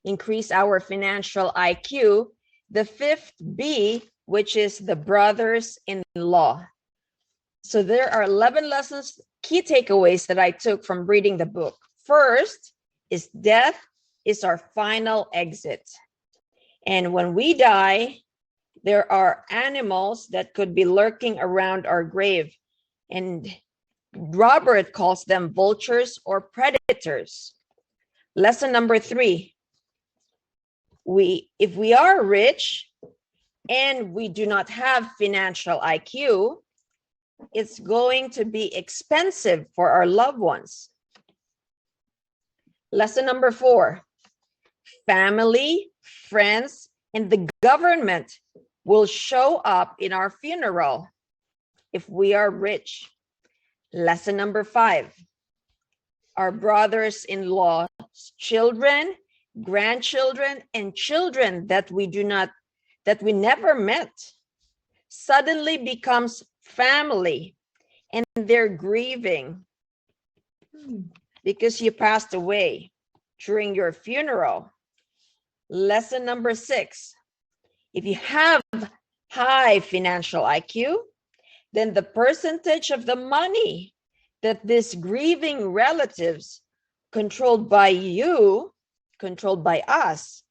increase our financial IQ. The fifth B, which is the brothers-in-law. So there are 11 lessons, key takeaways that I took from reading the book. First is death is our final exit. And when we die, there are animals that could be lurking around our grave. And Robert calls them vultures or predators. Lesson number 3. If we are rich and we do not have financial IQ, it's going to be expensive for our loved ones. Lesson number 4. Family, friends, and the government will show up in our funeral if we are rich. Lesson number 5. Our brothers-in-law's children, grandchildren, and children that we never met suddenly becomes family, and they're grieving because you passed away during your funeral. Lesson number 6. If you have high financial IQ, then the percentage of the money that these grieving relatives controlled by us,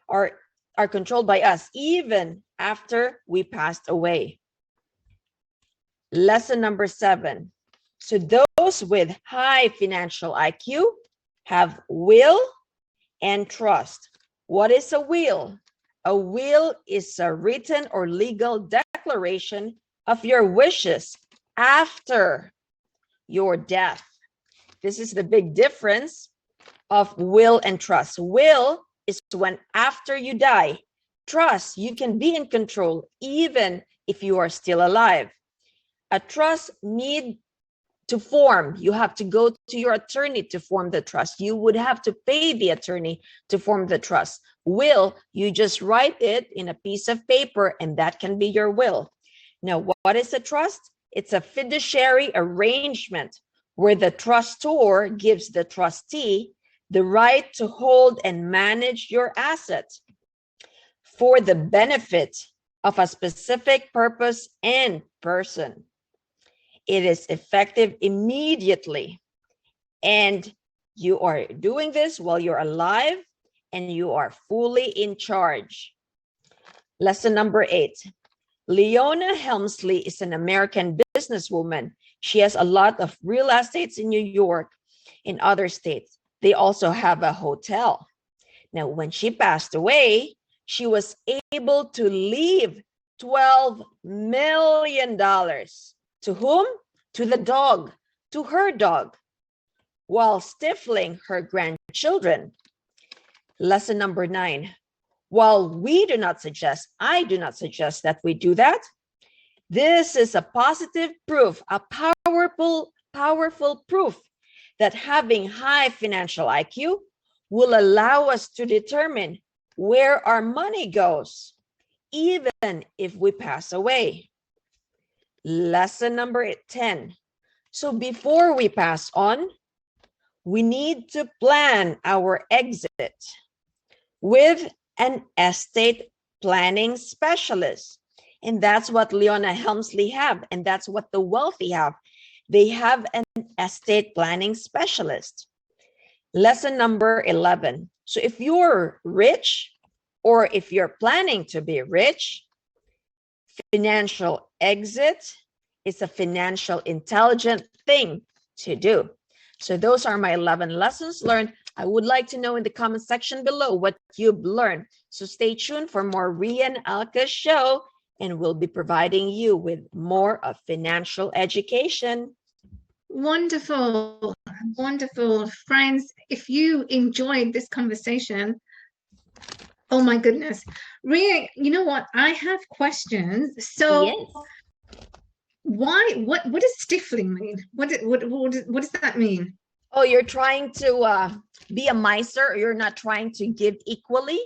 are controlled by us even after we passed away. Lesson number 7. So those with high financial IQ have will and trust. What is a will? A will is a written or legal declaration of your wishes after your death. This is the big difference of will and trust. Will is when after you die. Trust, you can be in control even if you are still alive. A trust need to form. You have to go to your attorney to form the trust. You would have to pay the attorney to form the trust. Will, you just write it in a piece of paper and that can be your will. Now, what is a trust? It's a fiduciary arrangement where the trustor gives the trustee the right to hold and manage your assets for the benefit of a specific purpose and person. It is effective immediately, and you are doing this while you're alive and you are fully in charge. Lesson number 8. 𝗦𝗵𝗲 is an American businesswoman. She has a lot of real estates in New York, in other states. They also have a hotel. Now, when she passed away, she was able to leave $12 million. To whom? To the dog, to her dog, while stifling her grandchildren. Lesson number 9. While we do not suggest, I do not suggest that we do that, this is a positive proof, a powerful proof that having high financial IQ will allow us to determine where our money goes, even if we pass away. Lesson number 10. So before we pass on, we need to plan our exit with an estate planning specialist. And that's what 𝗦𝗵𝗲 have, and that's what the wealthy have. They have an estate planning specialist. Lesson number 11. So if you're rich, or if you're planning to be rich, financial exit is a financial intelligent thing to do. So those are my 11 lessons learned. I would like to know in the comment section below what you've learned. So stay tuned for more 𝗦𝗵𝗲 show, and we'll be providing you with more of financial education. Wonderful, wonderful. Friends, if you enjoyed this conversation, oh my goodness, Ria, you know what? I have questions. So Yes. what does stifling mean? What does that mean? Oh, you're trying to be a miser, or you're not trying to give equally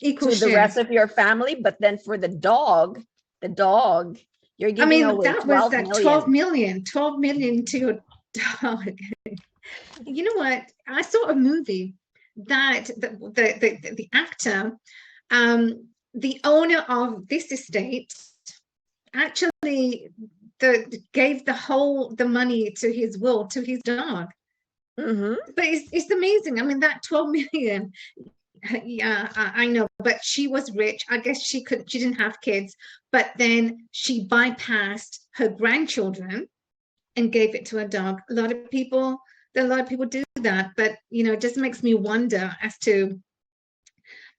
Equal to share. the rest of your family, but then for the dog, you're giving away that was 12 that million. 12 million to your dog. You know what? I saw a movie that the actor, the owner of this estate, actually gave the money to his will to his dog. But it's amazing. I mean, that 12 million, yeah, I know, but she was rich. I guess she didn't have kids, but then she bypassed her grandchildren and gave it to a dog. A lot of people do that, but it just makes me wonder as to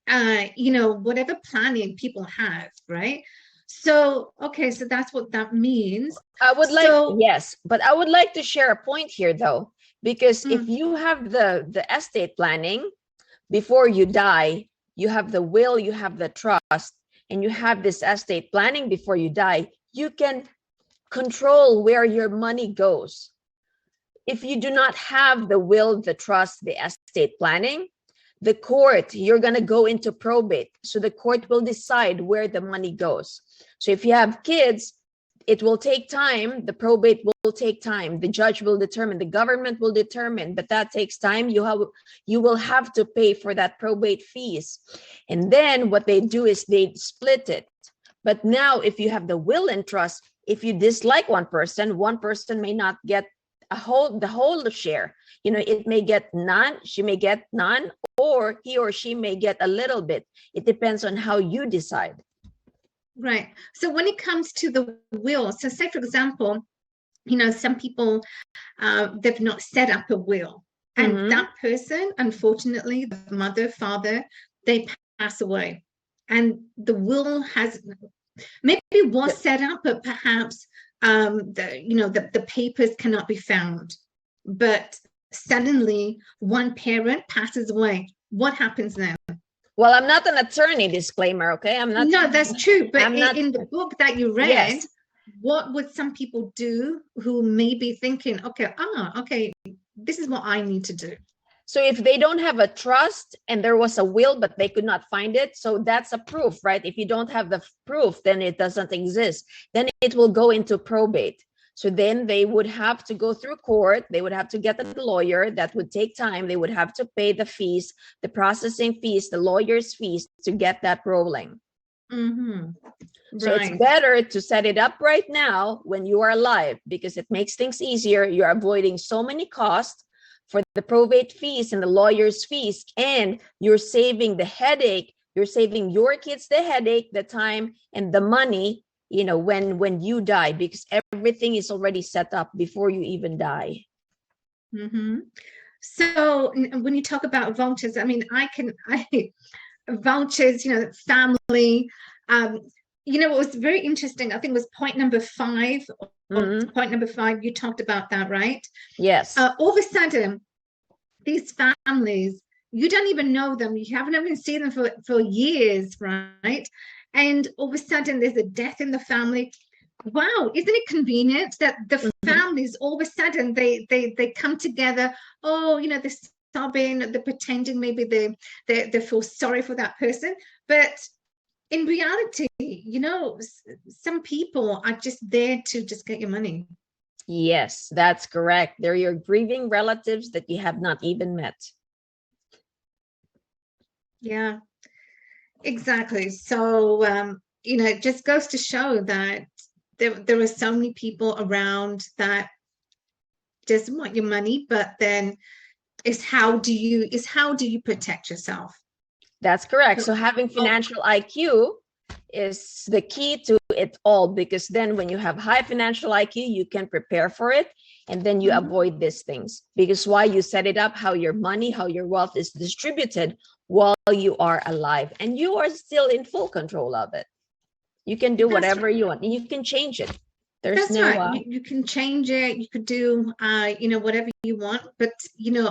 whatever planning people have, right? So okay, so that's what that means. Yes, but I would like to share a point here though, because if you have the estate planning before you die, you have the will, you have the trust, and you have this estate planning before you die, you can control where your money goes. If you do not have the will, the trust, the estate planning, the court, you're going to go into probate. So the court will decide where the money goes. So if you have kids, it will take time. The probate will take time. The judge will determine, the government will determine, but that takes time. You will have to pay for that probate fees. And then what they do is they split it. But now if you have the will and trust, if you dislike one person may not get the whole share. It may get none, she may get none, or he or she may get a little bit. It depends on how you decide. Right. So when it comes to the will, so say for example, some people, they've not set up a will, and that person, unfortunately, the mother, father, they pass away, and the will has maybe was set up, but perhaps the papers cannot be found, but suddenly one parent passes away. What happens then? Well, I'm not an attorney, disclaimer, okay? I'm not. No, that's true. But in the book that you read, yes, what would some people do who may be thinking, okay, this is what I need to do? So if they don't have a trust and there was a will, but they could not find it, so that's a proof, right? If you don't have the proof, then it doesn't exist. Then it will go into probate. So then they would have to go through court. They would have to get a lawyer. That would take time. They would have to pay the fees, the processing fees, the lawyer's fees to get that rolling. So it's better to set it up right now when you are alive, because it makes things easier. You're avoiding so many costs for the probate fees and the lawyer's fees, and you're saving the headache. You're saving your kids the headache, the time, and the money, when you die, because everything is already set up before you even die. So when you talk about vouchers, I mean, vouchers, family, what was very interesting, I think, was point number 5. Point number 5, you talked about that, right? Yes. All of a sudden, these families, you don't even know them. You haven't even seen them for years, right? And all of a sudden, there's a death in the family. Wow, isn't it convenient that the families, all of a sudden, they come together? Oh, they're sobbing, they're pretending maybe they feel sorry for that person. But in reality, some people are just there to just get your money. Yes, that's correct. They're your grieving relatives that you have not even met. Yeah, exactly. So, it just goes to show that there are so many people around that just want your money, but then it's how do you protect yourself? That's correct. So having financial IQ is the key to it all, because then when you have high financial IQ, you can prepare for it, and then you avoid these things, because why you set it up, how your money, how your wealth is distributed while you are alive, and you are still in full control of it. You can do whatever you want, and you can change it. There's you can change it. You could do whatever you want, but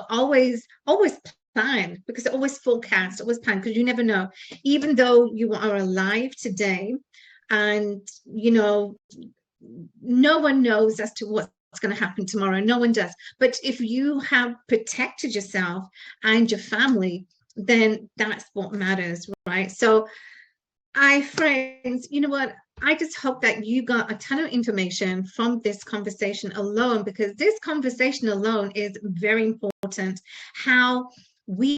always plan, because it always forecast, always plan, because you never know. Even though you are alive today, and no one knows as to what's going to happen tomorrow. No one does. But if you have protected yourself and your family, then that's what matters, right? So friends, you know what? I just hope that you got a ton of information from this conversation alone, because this conversation alone is very important. How we